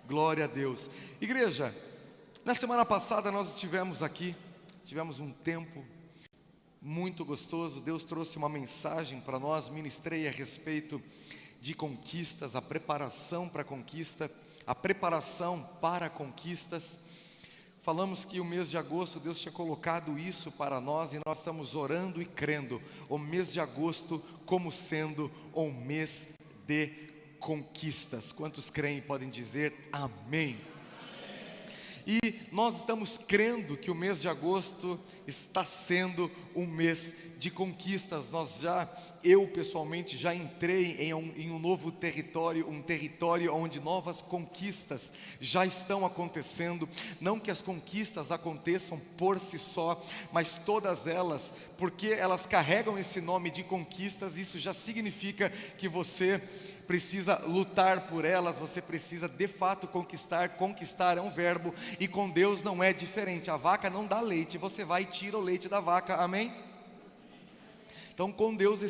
Glória a Deus. Igreja, na semana passada nós estivemos aqui, tivemos um tempo muito gostoso. Deus trouxe uma mensagem para nós, ministrei a respeito de conquistas, a preparação para a conquista, a preparação para conquistas. Falamos que o mês de agosto Deus tinha colocado isso para nós e nós estamos orando e crendo o mês de agosto como sendo um mês de conquistas. Quantos creem podem dizer amém? E nós estamos crendo que o mês de agosto está sendo um mês de conquistas. Eu pessoalmente já entrei em um novo território, um território onde novas conquistas já estão acontecendo. Não que as conquistas aconteçam por si só, mas todas elas, porque elas carregam esse nome de conquistas, isso já significa que você precisa lutar por elas, você precisa de fato conquistar. Conquistar é um verbo, e com Deus não é diferente. A vaca não dá leite, você vai e tira o leite da vaca, amém? Então com Deus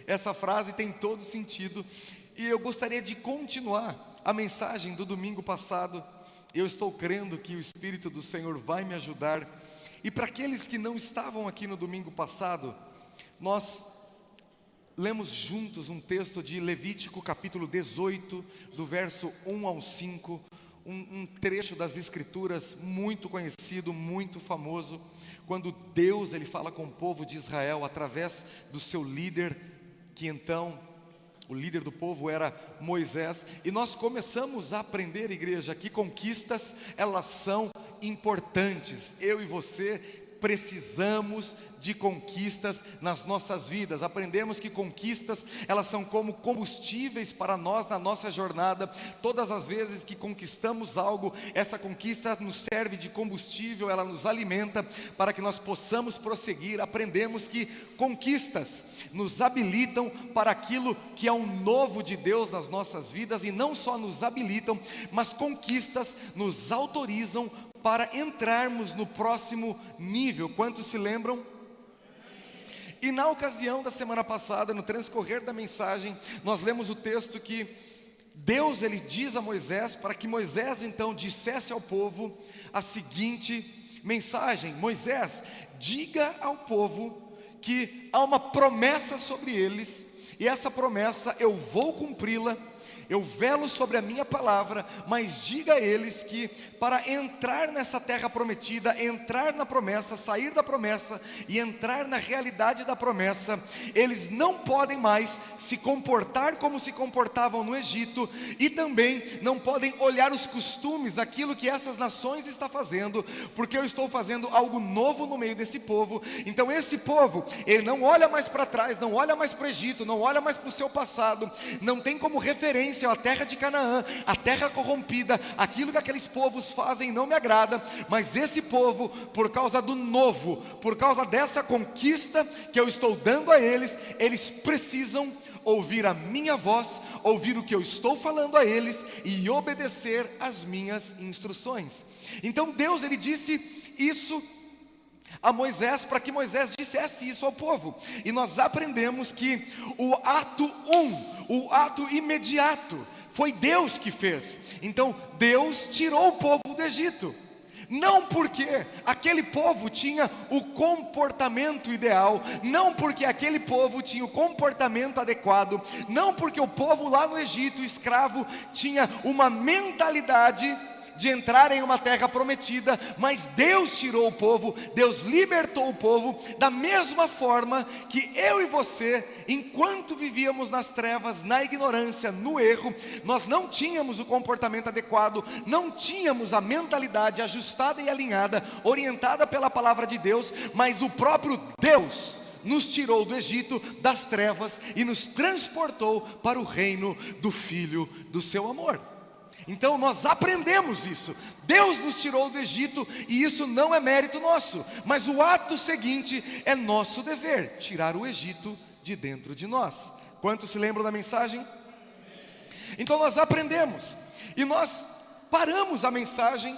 essa frase tem todo sentido. E eu gostaria de continuar a mensagem do domingo passado. Eu estou crendo que o Espírito do Senhor vai me ajudar. E para aqueles que não estavam aqui no domingo passado, nós lemos juntos um texto de Levítico capítulo 18, do verso 1 ao 5, um trecho das Escrituras muito conhecido, muito famoso, quando Deus ele fala com o povo de Israel através do seu líder, que então o líder do povo era Moisés. E nós começamos a aprender, igreja, que conquistas elas são importantes. Eu e você precisamos de conquistas nas nossas vidas. Aprendemos que conquistas elas são como combustíveis para nós na nossa jornada. Todas as vezes que conquistamos algo, essa conquista nos serve de combustível, ela nos alimenta para que nós possamos prosseguir. Aprendemos que conquistas nos habilitam para aquilo que é um novo de Deus nas nossas vidas, e não só nos habilitam, mas conquistas nos autorizam para entrarmos no próximo nível. Quantos se lembram? E na ocasião da semana passada, no transcorrer da mensagem, nós lemos o texto que Deus ele diz a Moisés, para que Moisés então dissesse ao povo a seguinte mensagem: Moisés, diga ao povo que há uma promessa sobre eles, e essa promessa eu vou cumpri-la. Eu velo sobre a minha palavra, mas diga a eles que para entrar nessa terra prometida, entrar na promessa, sair da promessa e entrar na realidade da promessa, eles não podem mais se comportar como se comportavam no Egito, e também não podem olhar os costumes, aquilo que essas nações estão fazendo, porque eu estou fazendo algo novo no meio desse povo. Então esse povo, ele não olha mais para trás, não olha mais para o Egito, não olha mais para o seu passado, não tem como referência a terra de Canaã, a terra corrompida. Aquilo que aqueles povos fazem não me agrada, mas esse povo, por causa do novo, por causa dessa conquista que eu estou dando a eles, eles precisam ouvir a minha voz, ouvir o que eu estou falando a eles e obedecer às minhas instruções. Então Deus ele disse isso a Moisés, para que Moisés dissesse isso ao povo. E nós aprendemos que o ato imediato, foi Deus que fez. Então Deus tirou o povo do Egito, não porque aquele povo tinha o comportamento ideal, não porque aquele povo tinha o comportamento adequado, não porque o povo lá no Egito, escravo, tinha uma mentalidade de entrar em uma terra prometida, mas Deus tirou o povo, Deus libertou o povo, da mesma forma que eu e você, enquanto vivíamos nas trevas, na ignorância, no erro, nós não tínhamos o comportamento adequado, não tínhamos a mentalidade ajustada e alinhada, orientada pela palavra de Deus, mas o próprio Deus nos tirou do Egito, das trevas, e nos transportou para o reino do Filho do seu amor. Então nós aprendemos isso. Deus nos tirou do Egito, e isso não é mérito nosso, mas o ato seguinte é nosso dever: tirar o Egito de dentro de nós. Quantos se lembram da mensagem? Então nós aprendemos, e nós paramos a mensagem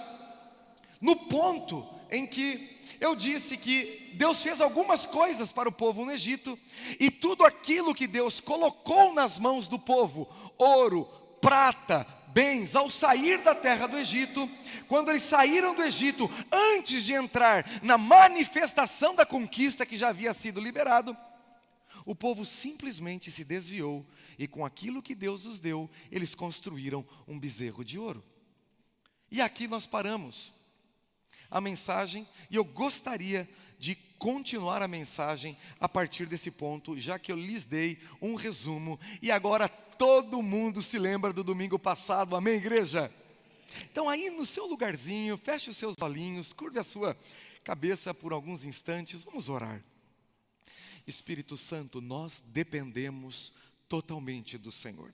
no ponto em que eu disse que Deus fez algumas coisas para o povo no Egito, e tudo aquilo que Deus colocou nas mãos do povo, ouro, prata, bens ao sair da terra do Egito. Quando eles saíram do Egito, antes de entrar na manifestação da conquista que já havia sido liberado, o povo simplesmente se desviou, e com aquilo que Deus os deu, eles construíram um bezerro de ouro. E aqui nós paramos a mensagem, e eu gostaria de continuar a mensagem a partir desse ponto, já que eu lhes dei um resumo, e agora todo mundo se lembra do domingo passado, amém, igreja? Então aí no seu lugarzinho, feche os seus olhinhos, curve a sua cabeça por alguns instantes, vamos orar. Espírito Santo, nós dependemos totalmente do Senhor.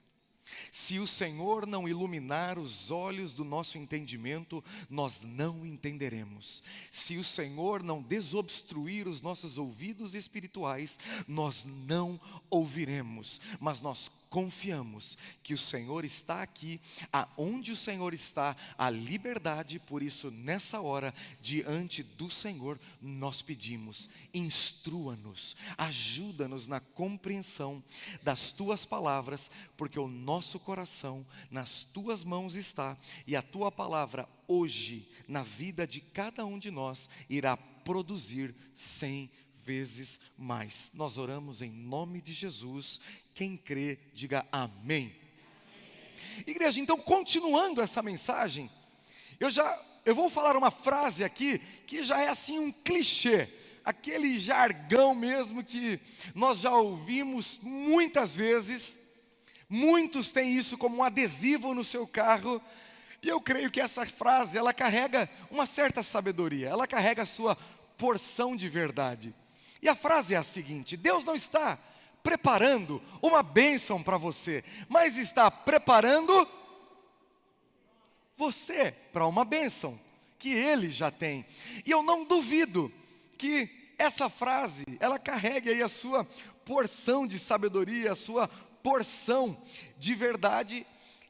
Se o Senhor não iluminar os olhos do nosso entendimento, nós não entenderemos. Se o Senhor não desobstruir os nossos ouvidos espirituais, nós não ouviremos. Mas nós confiamos que o Senhor está aqui, aonde o Senhor está, a liberdade. Por isso, nessa hora, diante do Senhor, nós pedimos, instrua-nos, ajuda-nos na compreensão das Tuas palavras, porque o nosso coração nas Tuas mãos está, e a Tua palavra hoje, na vida de cada um de nós, irá produzir 100 vezes mais. Nós oramos em nome de Jesus. Quem crê, diga amém. Igreja, então continuando essa mensagem, eu vou falar uma frase aqui, que já é assim um clichê, aquele jargão mesmo que nós já ouvimos muitas vezes, muitos têm isso como um adesivo no seu carro, e eu creio que essa frase, ela carrega uma certa sabedoria, ela carrega a sua porção de verdade. E a frase é a seguinte: Deus não está preparando uma bênção para você, mas está preparando você para uma bênção que Ele já tem. E eu não duvido que essa frase, ela carregue aí a sua porção de sabedoria, a sua porção de verdade.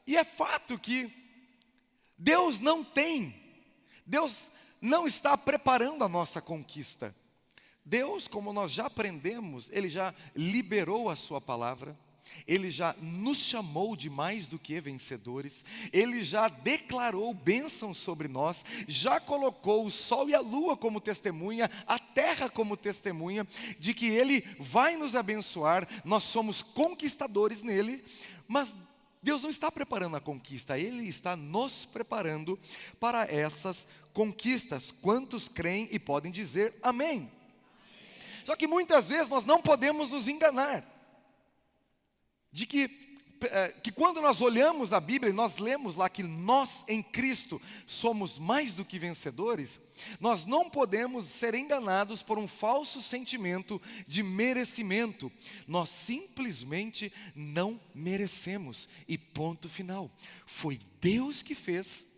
E é fato que Deus não está preparando a nossa conquista. Deus, como nós já aprendemos, Ele já liberou a sua palavra, Ele já nos chamou de mais do que vencedores, Ele já declarou bênçãos sobre nós, já colocou o sol e a lua como testemunha, a terra como testemunha, de que Ele vai nos abençoar. Nós somos conquistadores nele, mas Deus não está preparando a conquista, Ele está nos preparando para essas conquistas. Quantos creem e podem dizer amém? Só que muitas vezes nós não podemos nos enganar, de que quando nós olhamos a Bíblia e nós lemos lá que nós em Cristo somos mais do que vencedores, nós não podemos ser enganados por um falso sentimento de merecimento. Nós simplesmente não merecemos, e ponto final. Foi Deus que fez.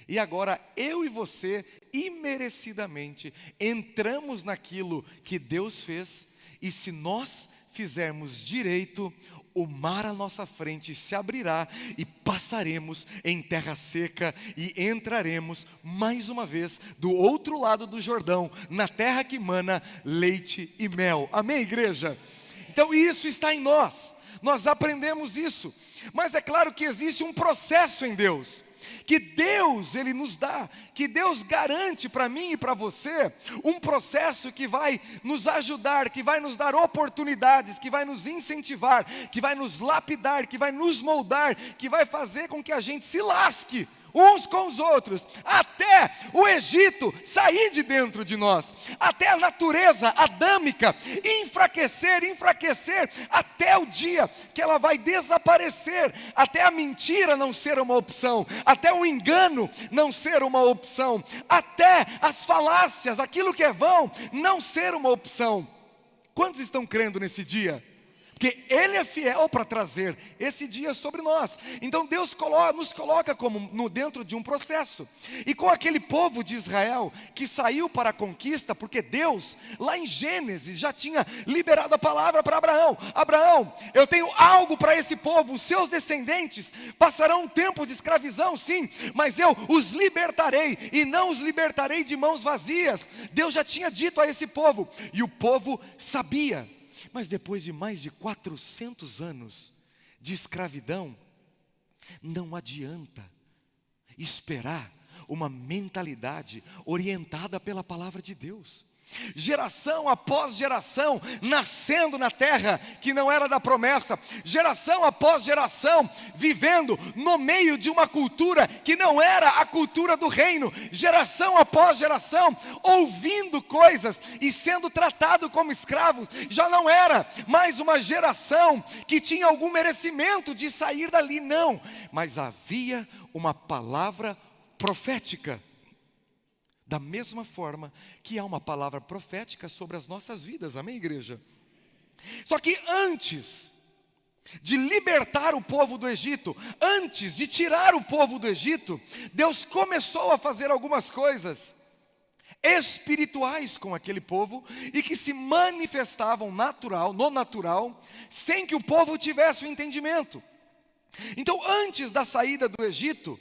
E agora eu e você, imerecidamente, entramos naquilo que Deus fez, e se nós fizermos direito, o mar à nossa frente se abrirá, e passaremos em terra seca, e entraremos mais uma vez do outro lado do Jordão, na terra que mana leite e mel. Amém, igreja? Então isso está em nós aprendemos isso, mas é claro que existe um processo em Deus, que Deus, Ele nos dá, que Deus garante para mim e para você, um processo que vai nos ajudar, que vai nos dar oportunidades, que vai nos incentivar, que vai nos lapidar, que vai nos moldar, que vai fazer com que a gente se lasque uns com os outros, até o Egito sair de dentro de nós, até a natureza adâmica enfraquecer, até o dia que ela vai desaparecer, até a mentira não ser uma opção, até o engano não ser uma opção, até as falácias, aquilo que é vão, não ser uma opção. Quantos estão crendo nesse dia? Porque Ele é fiel para trazer esse dia sobre nós. Então Deus nos coloca como dentro de um processo. E com aquele povo de Israel que saiu para a conquista, porque Deus, lá em Gênesis, já tinha liberado a palavra para Abraão. Abraão, eu tenho algo para esse povo, os seus descendentes passarão um tempo de escravidão, sim, mas eu os libertarei, e não os libertarei de mãos vazias. Deus já tinha dito a esse povo, e o povo sabia. Mas depois de mais de 400 anos de escravidão, Não adianta esperar uma mentalidade orientada pela palavra de Deus. Geração após geração nascendo na terra que não era da promessa, geração após geração vivendo no meio de uma cultura que não era a cultura do reino, geração após geração ouvindo coisas e sendo tratado como escravos. Já não era mais uma geração que tinha algum merecimento de sair dali, não, mas havia uma palavra profética. Da mesma forma que há uma palavra profética sobre as nossas vidas, amém, igreja? Só que antes de libertar o povo do Egito, antes de tirar o povo do Egito, Deus começou a fazer algumas coisas espirituais com aquele povo e que se manifestavam no natural, sem que o povo tivesse o entendimento. Então, antes da saída do Egito,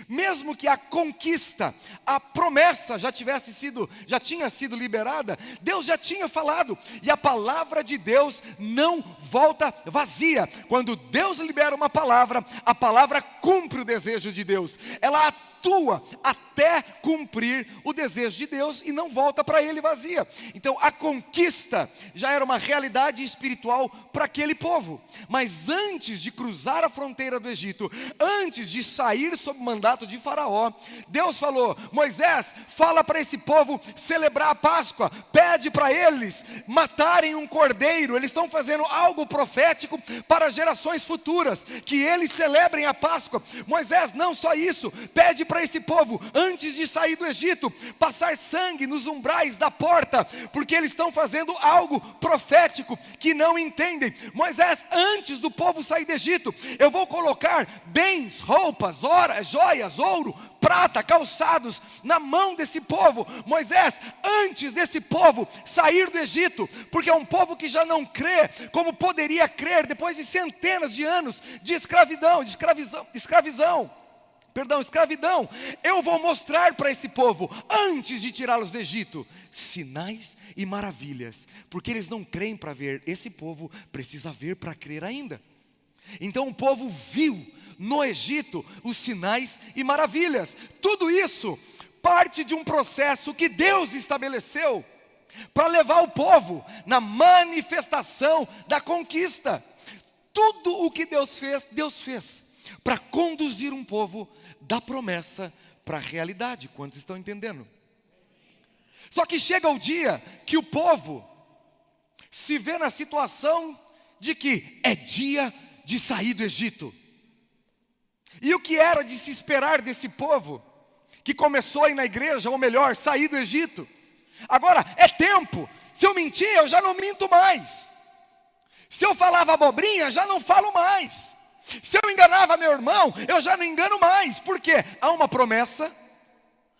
mesmo que a conquista, a promessa já tinha sido liberada, Deus já tinha falado, e a palavra de Deus não volta vazia. Quando Deus libera uma palavra, a palavra cumpre o desejo de Deus, ela atua até cumprir o desejo de Deus e não volta para ele vazia. Então a conquista já era uma realidade espiritual para aquele povo, mas antes de cruzar a fronteira do Egito, antes de sair sob o mandato de Faraó, Deus falou: Moisés, fala para esse povo celebrar a Páscoa, pede para eles matarem um cordeiro. Eles estão fazendo algo profético para gerações futuras, que eles celebrem a Páscoa. Moisés, não só isso, pede para esse povo, antes de sair do Egito, passar sangue nos umbrais da porta, porque eles estão fazendo algo profético que não entendem. Moisés, antes do povo sair do Egito, eu vou colocar bens, roupas, joias, ouro, prata, calçados na mão desse povo. Moisés, antes desse povo sair do Egito, porque é um povo que já não crê como poderia crer depois de centenas de anos de escravidão, eu vou mostrar para esse povo, antes de tirá-los do Egito, sinais e maravilhas, porque eles não creem para ver. Esse povo precisa ver para crer ainda. Então o povo viu no Egito os sinais e maravilhas. Tudo isso parte de um processo que Deus estabeleceu para levar o povo na manifestação da conquista. Tudo o que Deus fez para conduzir um povo da promessa para a realidade. Quantos estão entendendo? Só que chega o dia que o povo se vê na situação de que é dia de sair do Egito. E o que era de se esperar desse povo que começou a ir na igreja, ou melhor, sair do Egito? Agora é tempo. Se eu mentir, eu já não minto mais. Se eu falava abobrinha, já não falo mais. Se eu enganava meu irmão, eu já não engano mais. Por quê? Há uma promessa,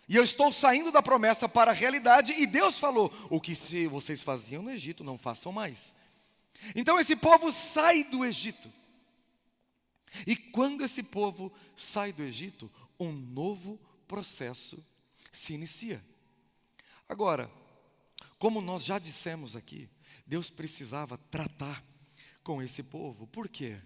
e eu estou saindo da promessa para a realidade, e Deus falou: o que vocês faziam no Egito, não façam mais. Então esse povo sai do Egito. E quando esse povo sai do Egito, um novo processo se inicia. Agora, como nós já dissemos aqui, Deus precisava tratar com esse povo. Por quê?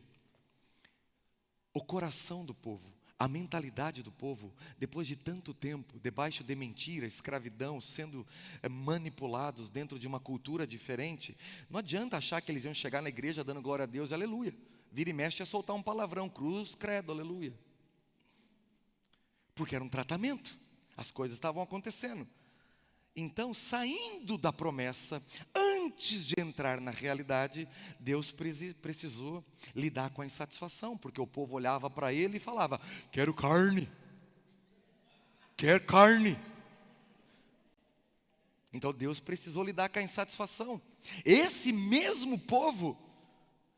O coração do povo, a mentalidade do povo, depois de tanto tempo, debaixo de mentira, escravidão, sendo manipulados dentro de uma cultura diferente, não adianta achar que eles iam chegar na igreja dando glória a Deus, aleluia. Vira e mexe a soltar um palavrão, cruz, credo, aleluia. Porque era um tratamento, as coisas estavam acontecendo. Então, saindo da promessa, antes de entrar na realidade, Deus precisou lidar com a insatisfação, porque o povo olhava para ele e falava: quero carne, quero carne. Então Deus precisou lidar com a insatisfação. Esse mesmo povo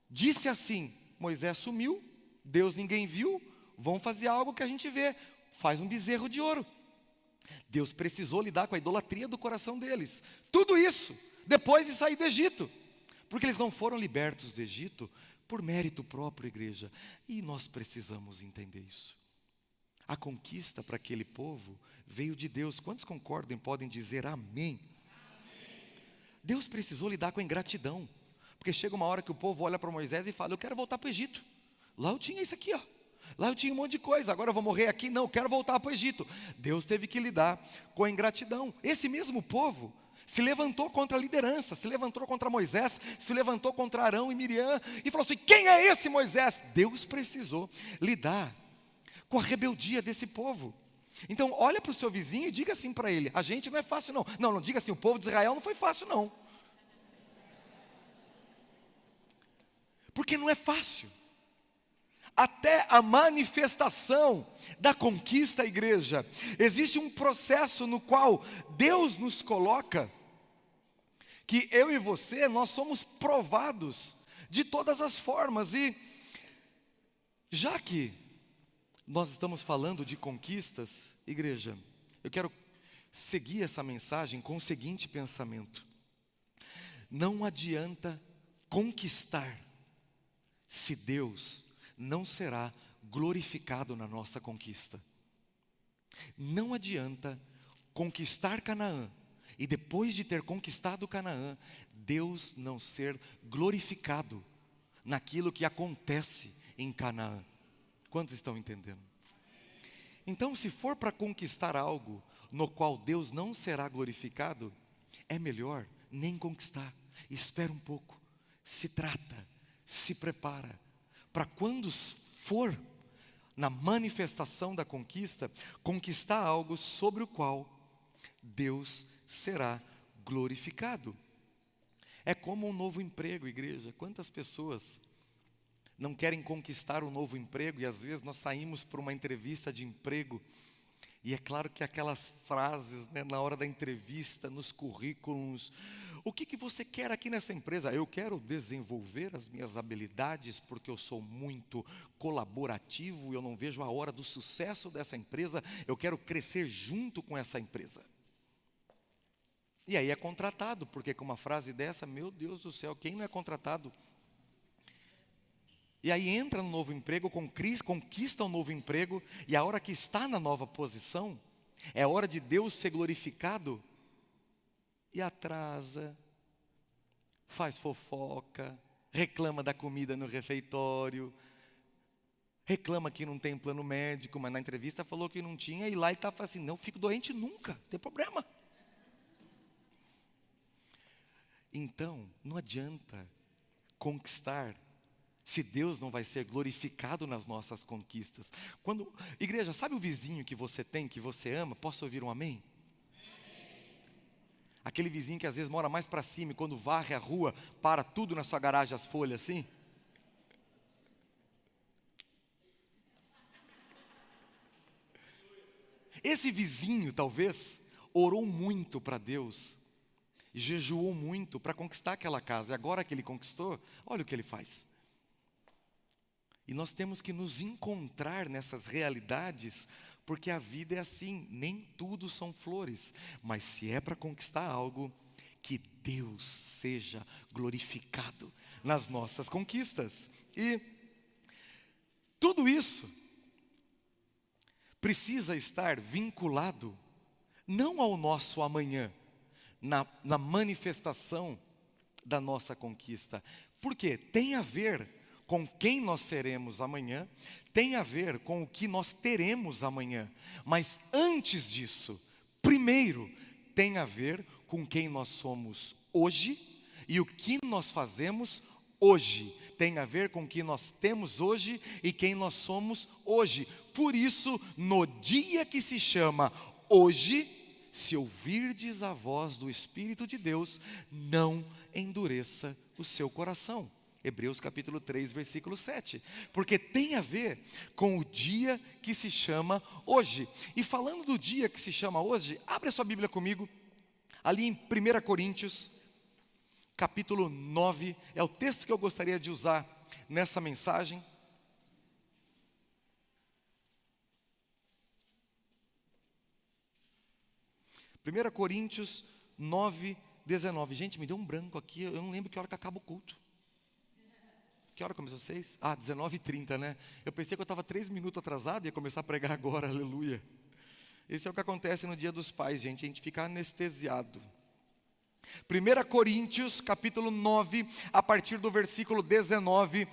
disse assim: Moisés sumiu, Deus ninguém viu, vamos fazer algo que a gente vê, faz um bezerro de ouro. Deus precisou lidar com a idolatria do coração deles. Tudo isso depois de sair do Egito, porque eles não foram libertos do Egito por mérito próprio, igreja. E nós precisamos entender isso. A conquista para aquele povo veio de Deus. Quantos concordam e podem dizer amém? Deus precisou lidar com a ingratidão, porque chega uma hora que o povo olha para Moisés e fala: eu quero voltar para o Egito. Lá eu tinha isso aqui, ó. Lá eu tinha um monte de coisa, agora eu vou morrer aqui, não, eu quero voltar para o Egito. Deus teve que lidar com a ingratidão. Esse mesmo povo se levantou contra a liderança, se levantou contra Moisés, se levantou contra Arão e Miriam, e falou assim: quem é esse Moisés? Deus precisou lidar com a rebeldia desse povo. Então olha para o seu vizinho e diga assim para ele: a gente não é fácil não. Não diga assim, o povo de Israel não foi fácil não. Porque não é fácil. Até a manifestação da conquista, igreja, existe um processo no qual Deus nos coloca, que eu e você, nós somos provados de todas as formas. E já que nós estamos falando de conquistas, igreja, eu quero seguir essa mensagem com o seguinte pensamento: não adianta conquistar se Deus não será glorificado na nossa conquista. Não adianta conquistar Canaã e depois de ter conquistado Canaã, Deus não ser glorificado naquilo que acontece em Canaã. Quantos estão entendendo? Então, se for para conquistar algo no qual Deus não será glorificado, é melhor nem conquistar. Espera um pouco, se trata, se prepara, para quando for na manifestação da conquista, conquistar algo sobre o qual Deus será glorificado. É como um novo emprego, igreja. Quantas pessoas não querem conquistar um novo emprego e às vezes nós saímos para uma entrevista de emprego e é claro que aquelas frases, né, na hora da entrevista, nos currículos: o que você quer aqui nessa empresa? Eu quero desenvolver as minhas habilidades porque eu sou muito colaborativo e eu não vejo a hora do sucesso dessa empresa, eu quero crescer junto com essa empresa. E aí é contratado, porque com uma frase dessa, meu Deus do céu, quem não é contratado? E aí entra no novo emprego, conquista um novo emprego, e a hora que está na nova posição, é hora de Deus ser glorificado, e atrasa, faz fofoca, reclama da comida no refeitório, reclama que não tem plano médico, mas na entrevista falou que não tinha, e lá ele estava assim: não fico doente nunca, não tem problema. Então, não adianta conquistar se Deus não vai ser glorificado nas nossas conquistas. Igreja, sabe o vizinho que você tem, que você ama? Posso ouvir um amém? Aquele vizinho que às vezes mora mais para cima e quando varre a rua, para tudo na sua garagem as folhas assim. Esse vizinho talvez orou muito para Deus e jejuou muito para conquistar aquela casa. E agora que ele conquistou, olha o que ele faz. E nós temos que nos encontrar nessas realidades, porque a vida é assim, nem tudo são flores. Mas se é para conquistar algo, que Deus seja glorificado nas nossas conquistas. E tudo isso precisa estar vinculado não ao nosso amanhã, na manifestação da nossa conquista. Por quê? Tem a ver com quem nós seremos amanhã, tem a ver com o que nós teremos amanhã. Mas antes disso, primeiro, tem a ver com quem nós somos hoje e o que nós fazemos hoje. Tem a ver com o que nós temos hoje e quem nós somos hoje. Por isso, no dia que se chama hoje, se ouvirdes a voz do Espírito de Deus, não endureça o seu coração. Hebreus capítulo 3, versículo 7. Porque tem a ver com o dia que se chama hoje. E falando do dia que se chama hoje, abre a sua Bíblia comigo, ali em 1 Coríntios, capítulo 9, é o texto que eu gostaria de usar nessa mensagem. Primeira Coríntios 9, 19. Gente, me deu um branco aqui, eu não lembro que hora que acaba o culto. Que hora começou 6? 19h30, né? Eu pensei que eu estava 3 minutos atrasado e ia começar a pregar agora, aleluia. Esse é o que acontece no Dia dos Pais, gente, a gente fica anestesiado. 1 Coríntios, capítulo 9, a partir do versículo 19,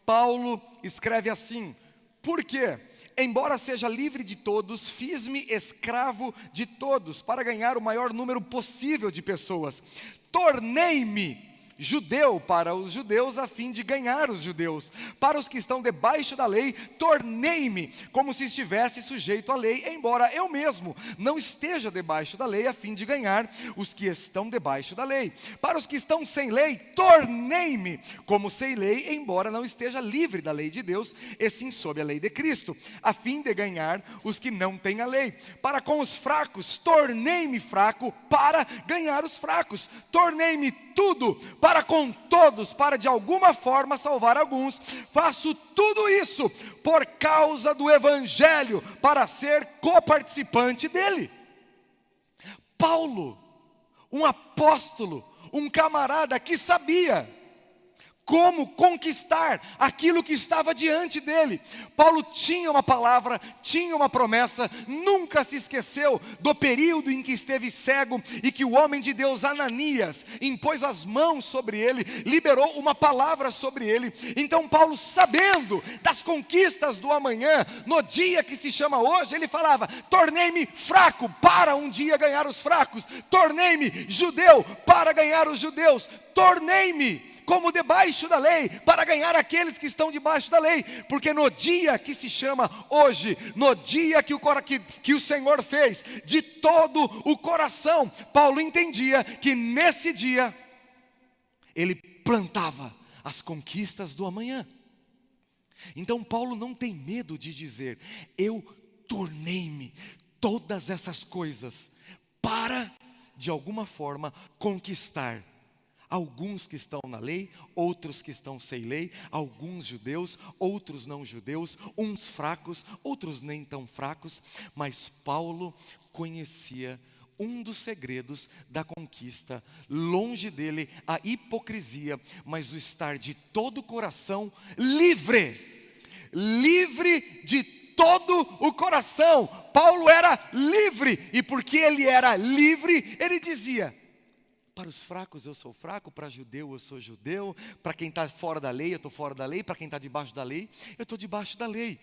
Paulo escreve assim: Por quê? Embora seja livre de todos, fiz-me escravo de todos, para ganhar o maior número possível de pessoas. Tornei-me judeu para os judeus, a fim de ganhar os judeus. Para os que estão debaixo da lei, tornei-me como se estivesse sujeito à lei, embora eu mesmo não esteja debaixo da lei, a fim de ganhar os que estão debaixo da lei. Para os que estão sem lei, tornei-me como sem lei, embora não esteja livre da lei de Deus, e sim sob a lei de Cristo, a fim de ganhar os que não têm a lei. Para com os fracos, tornei-me fraco para ganhar os fracos. Tornei-me tudo para com todos, para de alguma forma salvar alguns. Faço tudo isso por causa do Evangelho, para ser coparticipante dele. Paulo, um apóstolo, um camarada que sabia como conquistar aquilo que estava diante dele. Paulo tinha uma palavra, tinha uma promessa, nunca se esqueceu do período em que esteve cego e que o homem de Deus Ananias impôs as mãos sobre ele, liberou uma palavra sobre ele. Então Paulo, sabendo das conquistas do amanhã, no dia que se chama hoje, ele falava: tornei-me fraco para um dia ganhar os fracos, tornei-me judeu para ganhar os judeus, tornei-me como debaixo da lei, para ganhar aqueles que estão debaixo da lei, porque no dia que se chama hoje, no dia que o Senhor fez, de todo o coração, Paulo entendia que nesse dia, ele plantava as conquistas do amanhã. Então Paulo não tem medo de dizer: eu tornei-me todas essas coisas, para de alguma forma conquistar alguns que estão na lei, outros que estão sem lei, alguns judeus, outros não judeus, uns fracos, outros nem tão fracos. Mas Paulo conhecia um dos segredos da conquista, longe dele a hipocrisia, mas o estar de todo o coração livre de todo o coração. Paulo era livre, e porque ele era livre, ele dizia: para os fracos eu sou fraco, para judeu eu sou judeu, para quem está fora da lei eu estou fora da lei, para quem está debaixo da lei eu estou debaixo da lei.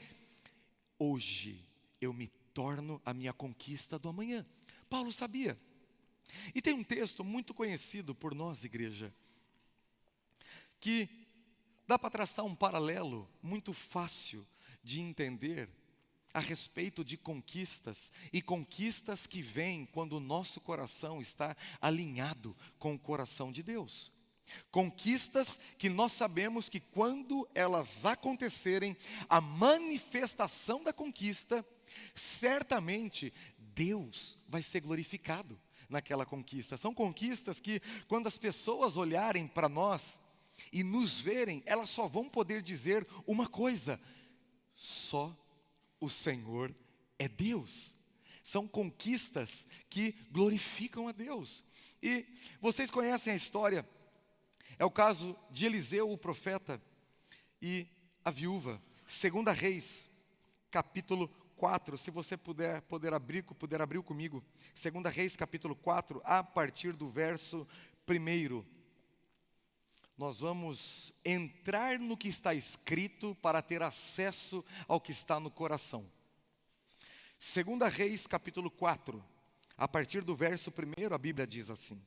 Hoje eu me torno a minha conquista do amanhã. Paulo sabia. E tem um texto muito conhecido por nós, igreja, que dá para traçar um paralelo muito fácil de entender a respeito de conquistas, e conquistas que vêm quando o nosso coração está alinhado com o coração de Deus. Conquistas que nós sabemos que quando elas acontecerem, a manifestação da conquista, certamente Deus vai ser glorificado naquela conquista. São conquistas que, quando as pessoas olharem para nós e nos verem, elas só vão poder dizer uma coisa: só o Senhor é Deus. São conquistas que glorificam a Deus. E vocês conhecem a história. É o caso de Eliseu, o profeta, e a viúva. 2 Reis, capítulo 4. Se você puder abrir comigo. 2 Reis, capítulo 4, a partir do verso 1. Nós vamos entrar no que está escrito para ter acesso ao que está no coração. 2 Reis, capítulo 4, a partir do verso 1, a Bíblia diz assim: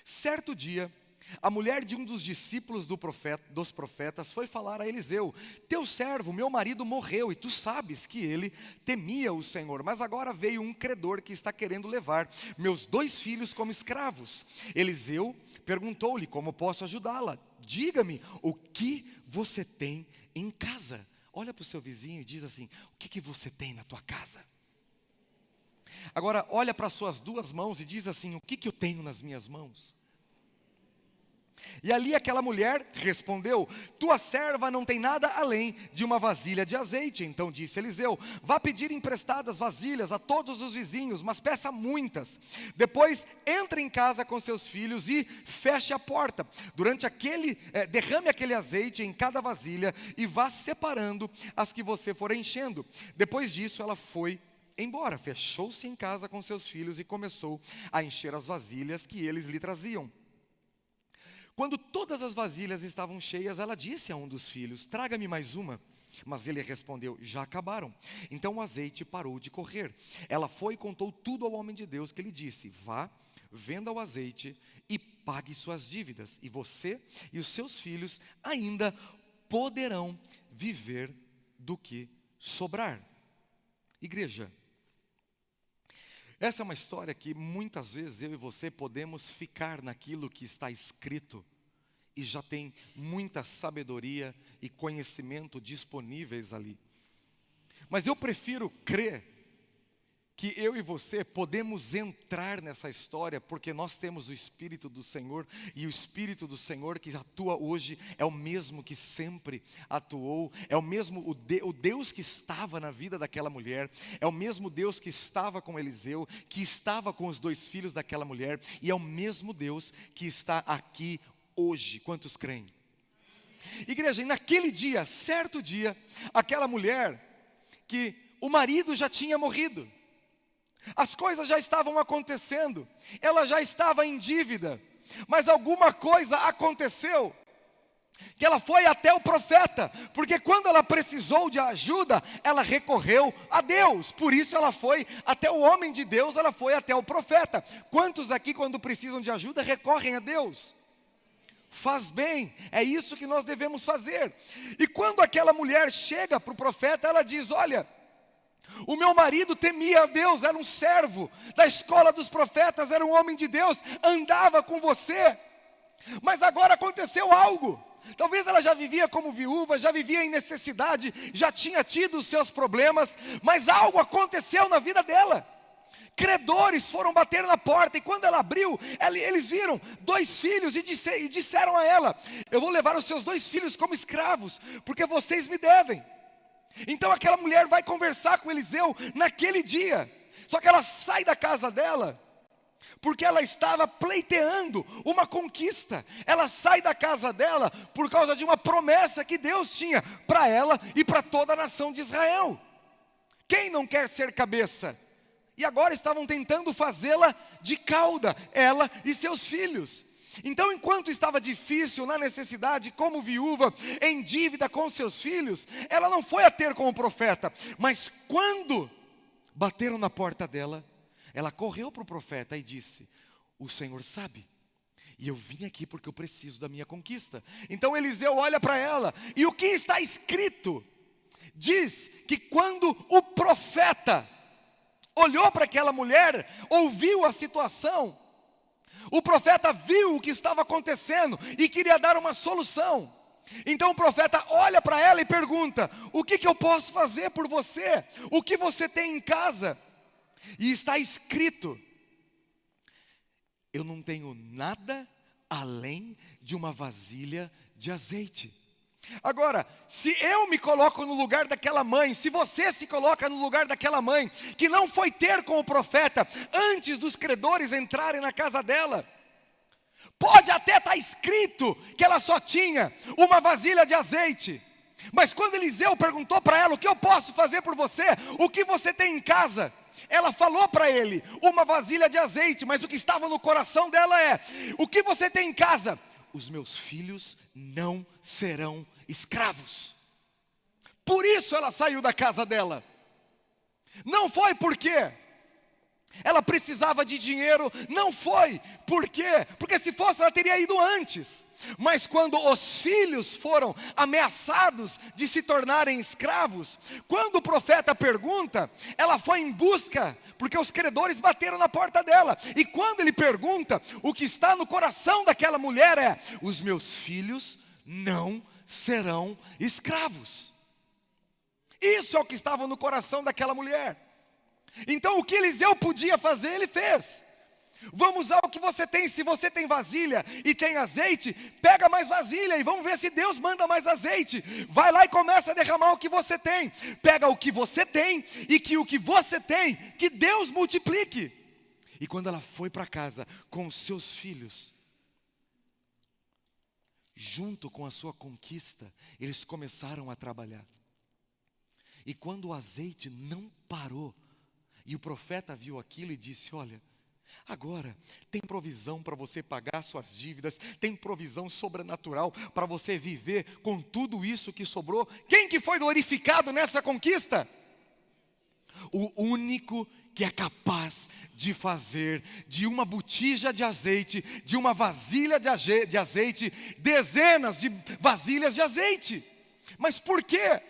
certo dia, a mulher de um dos discípulos dos profetas foi falar a Eliseu: teu servo, meu marido, morreu, e tu sabes que ele temia o Senhor, mas agora veio um credor que está querendo levar meus 2 filhos como escravos. Eliseu perguntou-lhe: como posso ajudá-la? Diga-me, o que você tem em casa? Olha para o seu vizinho e diz assim: o que você tem na tua casa? Agora olha para as suas 2 mãos e diz assim: o que eu tenho nas minhas mãos? E ali aquela mulher respondeu: tua serva não tem nada além de uma vasilha de azeite. Então disse Eliseu: vá pedir emprestadas vasilhas a todos os vizinhos, mas peça muitas. Depois entre em casa com seus filhos e feche a porta. Derrame aquele azeite em cada vasilha e vá separando as que você for enchendo. Depois disso ela foi embora, fechou-se em casa com seus filhos e começou a encher as vasilhas que eles lhe traziam. Quando todas as vasilhas estavam cheias, ela disse a um dos filhos: traga-me mais uma. Mas ele respondeu: já acabaram. Então o azeite parou de correr. Ela foi e contou tudo ao homem de Deus, que lhe disse: vá, venda o azeite e pague suas dívidas, e você e os seus filhos ainda poderão viver do que sobrar. Igreja, essa é uma história que muitas vezes eu e você podemos ficar naquilo que está escrito e já tem muita sabedoria e conhecimento disponíveis ali. Mas eu prefiro crer que eu e você podemos entrar nessa história, porque nós temos o Espírito do Senhor, e o Espírito do Senhor que atua hoje é o mesmo que sempre atuou, é o mesmo, o Deus que estava na vida daquela mulher, é o mesmo Deus que estava com Eliseu, que estava com os 2 filhos daquela mulher, e é o mesmo Deus que está aqui hoje. Quantos creem? Igreja, e naquele dia, certo dia, aquela mulher que o marido já tinha morrido, as coisas já estavam acontecendo, ela já estava em dívida, mas alguma coisa aconteceu, que ela foi até o profeta, porque quando ela precisou de ajuda, ela recorreu a Deus, por isso ela foi até o homem de Deus, ela foi até o profeta. Quantos aqui, quando precisam de ajuda, recorrem a Deus? Faz bem, é isso que nós devemos fazer. E quando aquela mulher chega para o profeta, ela diz: olha, o meu marido temia a Deus, era um servo da escola dos profetas, era um homem de Deus, andava com você, mas agora aconteceu algo. Talvez ela já vivia como viúva, já vivia em necessidade, já tinha tido os seus problemas, mas algo aconteceu na vida dela. Credores foram bater na porta, e quando ela abriu, eles viram 2 filhos e disseram a ela: eu vou levar os seus 2 filhos como escravos, porque vocês me devem. Então aquela mulher vai conversar com Eliseu naquele dia, só que ela sai da casa dela, porque ela estava pleiteando uma conquista. Ela sai da casa dela por causa de uma promessa que Deus tinha para ela e para toda a nação de Israel. Quem não quer ser cabeça? E agora estavam tentando fazê-la de cauda, ela e seus filhos. Então, enquanto estava difícil, na necessidade, como viúva, em dívida com seus filhos, ela não foi a ter com o profeta. Mas quando bateram na porta dela, ela correu para o profeta e disse: o Senhor sabe, e eu vim aqui porque eu preciso da minha conquista. Então Eliseu olha para ela, e o que está escrito diz que quando o profeta olhou para aquela mulher, ouviu a situação, o profeta viu o que estava acontecendo e queria dar uma solução. Então o profeta olha para ela e pergunta: o que eu posso fazer por você? O que você tem em casa? E está escrito: eu não tenho nada além de uma vasilha de azeite. Agora, se eu me coloco no lugar daquela mãe, se você se coloca no lugar daquela mãe, que não foi ter com o profeta antes dos credores entrarem na casa dela, pode até estar escrito que ela só tinha uma vasilha de azeite, mas quando Eliseu perguntou para ela: o que eu posso fazer por você? O que você tem em casa? Ela falou para ele: uma vasilha de azeite, mas o que estava no coração dela é: o que você tem em casa? Os meus filhos não serão escravos. Por isso ela saiu da casa dela. Não foi porque ela precisava de dinheiro, não foi. Por quê? Porque se fosse, ela teria ido antes. Mas quando os filhos foram ameaçados de se tornarem escravos, quando o profeta pergunta, ela foi em busca, porque os credores bateram na porta dela. E quando ele pergunta, o que está no coração daquela mulher é: os meus filhos não serão escravos. Isso é o que estava no coração daquela mulher. Então o que Eliseu podia fazer, ele fez. Vamos usar o que você tem. Se você tem vasilha e tem azeite, pega mais vasilha e vamos ver se Deus manda mais azeite. Vai lá e começa a derramar o que você tem. Pega o que você tem e que o que você tem, que Deus multiplique. E quando ela foi para casa com os seus filhos, junto com a sua conquista, eles começaram a trabalhar. E quando o azeite não parou, e o profeta viu aquilo e disse: olha, Agora, tem provisão para você pagar suas dívidas, tem provisão sobrenatural para você viver com tudo isso que sobrou. Quem que foi glorificado nessa conquista? O único que é capaz de fazer de uma botija de azeite, de uma vasilha de azeite, dezenas de vasilhas de azeite. Mas por quê?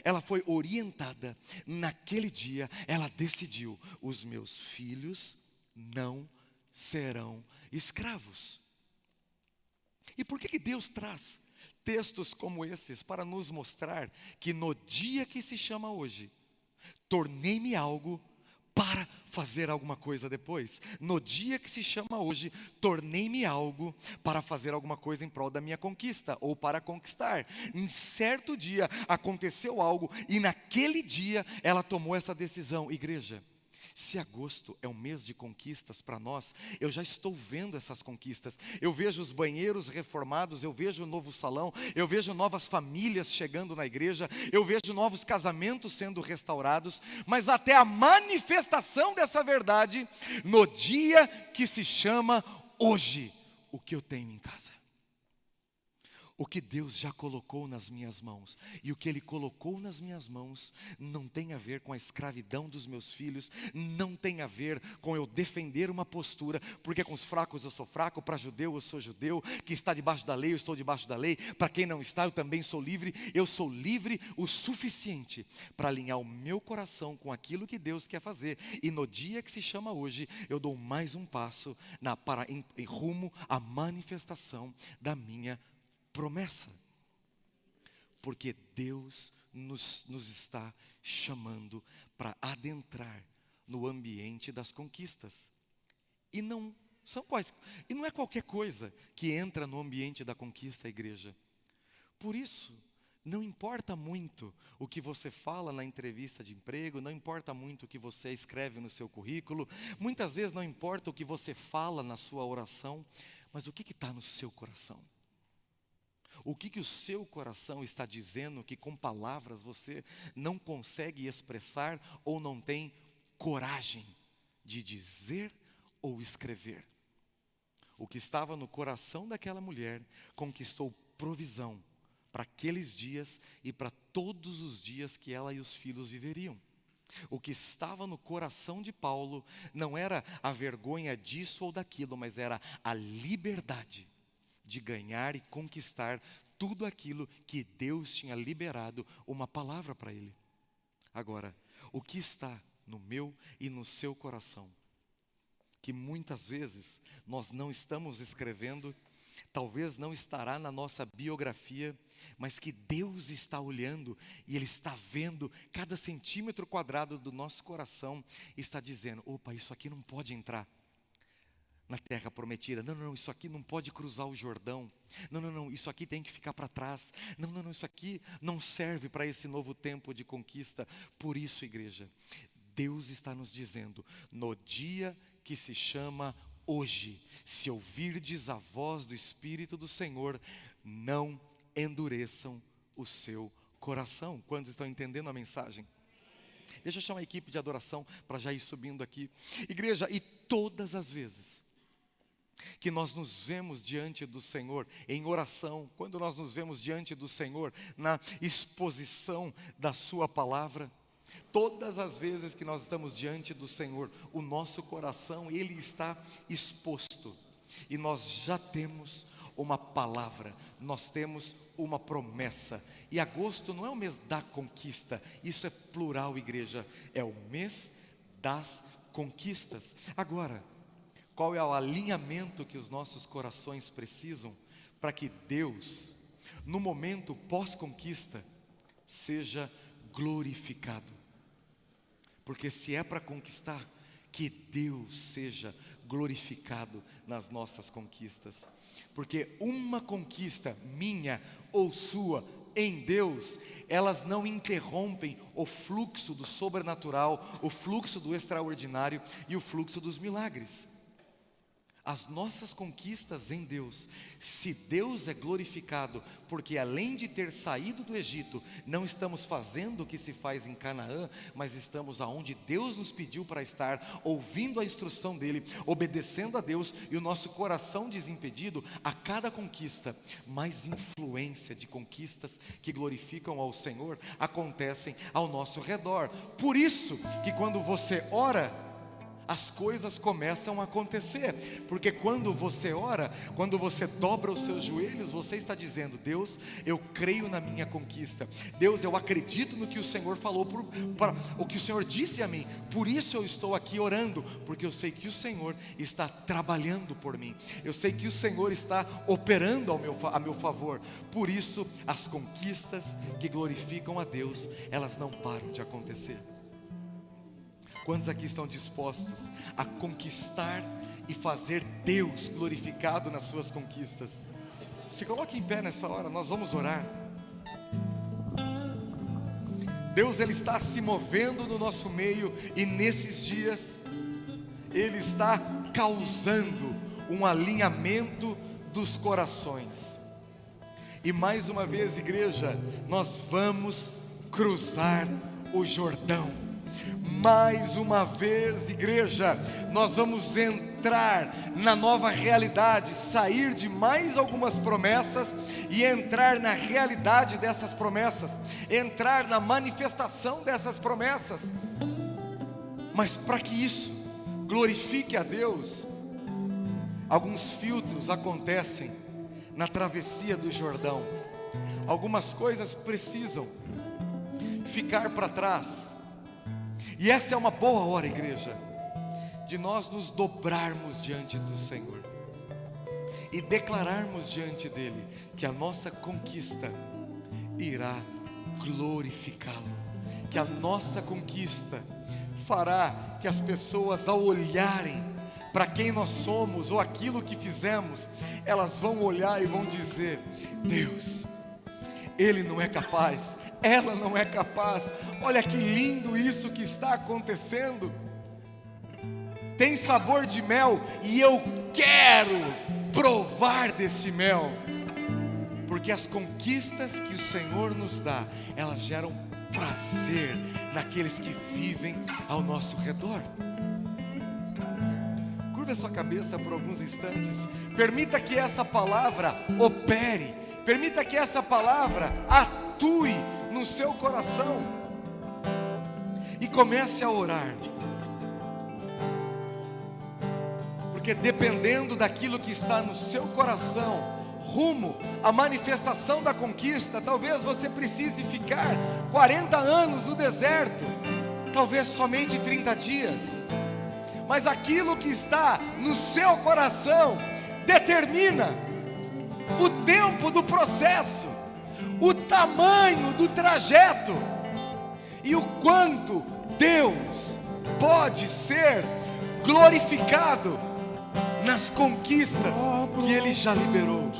Ela foi orientada, naquele dia, ela decidiu: os meus filhos não serão escravos. E por que Deus traz textos como esses para nos mostrar que no dia que se chama hoje, tornei-me algo para fazer alguma coisa depois? No dia que se chama hoje, tornei-me algo para fazer alguma coisa em prol da minha conquista, ou para conquistar. Em certo dia aconteceu algo, e naquele dia ela tomou essa decisão. Igreja, se agosto é um mês de conquistas para nós, eu já estou vendo essas conquistas. Eu vejo os banheiros reformados, eu vejo o novo salão, eu vejo novas famílias chegando na igreja, eu vejo novos casamentos sendo restaurados, mas até a manifestação dessa verdade, no dia que se chama hoje, o que eu tenho em casa. O que Deus já colocou nas minhas mãos, e o que Ele colocou nas minhas mãos, não tem a ver com a escravidão dos meus filhos, não tem a ver com eu defender uma postura, porque com os fracos eu sou fraco, para judeu eu sou judeu, que está debaixo da lei eu estou debaixo da lei, para quem não está eu também sou livre o suficiente para alinhar o meu coração com aquilo que Deus quer fazer, e no dia que se chama hoje, eu dou mais um passo em rumo à manifestação da minha promessa, porque Deus nos está chamando para adentrar no ambiente das conquistas, e não é qualquer coisa que entra no ambiente da conquista, igreja. Por isso, não importa muito o que você fala na entrevista de emprego, não importa muito o que você escreve no seu currículo, muitas vezes não importa o que você fala na sua oração, mas o que está no seu coração? O que o seu coração está dizendo que com palavras você não consegue expressar ou não tem coragem de dizer ou escrever? O que estava no coração daquela mulher conquistou provisão para aqueles dias e para todos os dias que ela e os filhos viveriam. O que estava no coração de Paulo não era a vergonha disso ou daquilo, mas era a liberdade de ganhar e conquistar tudo aquilo que Deus tinha liberado uma palavra para ele. Agora, o que está no meu e no seu coração, que muitas vezes nós não estamos escrevendo, talvez não estará na nossa biografia, mas que Deus está olhando e Ele está vendo cada centímetro quadrado do nosso coração e está dizendo: opa, isso aqui não pode entrar na terra prometida. Não, isso aqui não pode cruzar o Jordão. Não, isso aqui tem que ficar para trás. Não, isso aqui não serve para esse novo tempo de conquista. Por isso, igreja, Deus está nos dizendo: no dia que se chama hoje, se ouvirdes a voz do Espírito do Senhor, não endureçam o seu coração. Quantos estão entendendo a mensagem? Deixa eu chamar a equipe de adoração para já ir subindo aqui. Igreja, e todas as vezes que nós nos vemos diante do Senhor em oração, quando nós nos vemos diante do Senhor na exposição da sua palavra, todas as vezes que nós estamos diante do Senhor, o nosso coração, ele está exposto, e nós já temos uma palavra, nós temos uma promessa. E agosto não é o mês da conquista, isso é plural, igreja, é o mês das conquistas. Agora, qual é o alinhamento que os nossos corações precisam para que Deus, no momento pós-conquista, seja glorificado? Porque se é para conquistar, que Deus seja glorificado nas nossas conquistas. Porque uma conquista minha ou sua em Deus, elas não interrompem o fluxo do sobrenatural, o fluxo do extraordinário e o fluxo dos milagres. As nossas conquistas em Deus, se Deus é glorificado, porque além de ter saído do Egito, não estamos fazendo o que se faz em Canaã, mas estamos aonde Deus nos pediu para estar, ouvindo a instrução dEle, obedecendo a Deus, e o nosso coração desimpedido, a cada conquista, mais influência de conquistas que glorificam ao Senhor, acontecem ao nosso redor. Por isso que quando você ora, as coisas começam a acontecer, porque quando você ora, quando você dobra os seus joelhos, você está dizendo: Deus, eu creio na minha conquista, Deus, eu acredito no que o Senhor falou, o que o Senhor disse a mim, por isso eu estou aqui orando, porque eu sei que o Senhor está trabalhando por mim, eu sei que o Senhor está operando a meu favor, por isso as conquistas que glorificam a Deus, elas não param de acontecer. Quantos aqui estão dispostos a conquistar e fazer Deus glorificado nas suas conquistas? Se coloque em pé nessa hora, nós vamos orar. Deus, Ele está se movendo no nosso meio, e nesses dias Ele está causando um alinhamento dos corações. E mais uma vez, igreja, nós vamos cruzar o Jordão. Mais uma vez, igreja, nós vamos entrar na nova realidade, sair de mais algumas promessas e entrar na realidade dessas promessas, entrar na manifestação dessas promessas. Mas para que isso glorifique a Deus, alguns filtros acontecem na travessia do Jordão. Algumas coisas precisam ficar para trás. E essa é uma boa hora, igreja, de nós nos dobrarmos diante do Senhor e declararmos diante dEle que a nossa conquista irá glorificá-lo, que a nossa conquista fará que as pessoas, ao olharem para quem nós somos ou aquilo que fizemos, elas vão olhar e vão dizer: Deus, Ele não é capaz, ela não é capaz, olha que lindo isso que está acontecendo, tem sabor de mel, e eu quero provar desse mel, porque as conquistas que o Senhor nos dá, elas geram prazer naqueles que vivem ao nosso redor. Curva a sua cabeça por alguns instantes, permita que essa palavra opere, permita que essa palavra atue no seu coração, e comece a orar, porque dependendo daquilo que está no seu coração, rumo à manifestação da conquista, talvez você precise ficar 40 anos no deserto, talvez somente 30 dias, mas aquilo que está no seu coração determina o tempo do processo, o tamanho do trajeto, e o quanto Deus pode ser glorificado nas conquistas que Ele já liberou.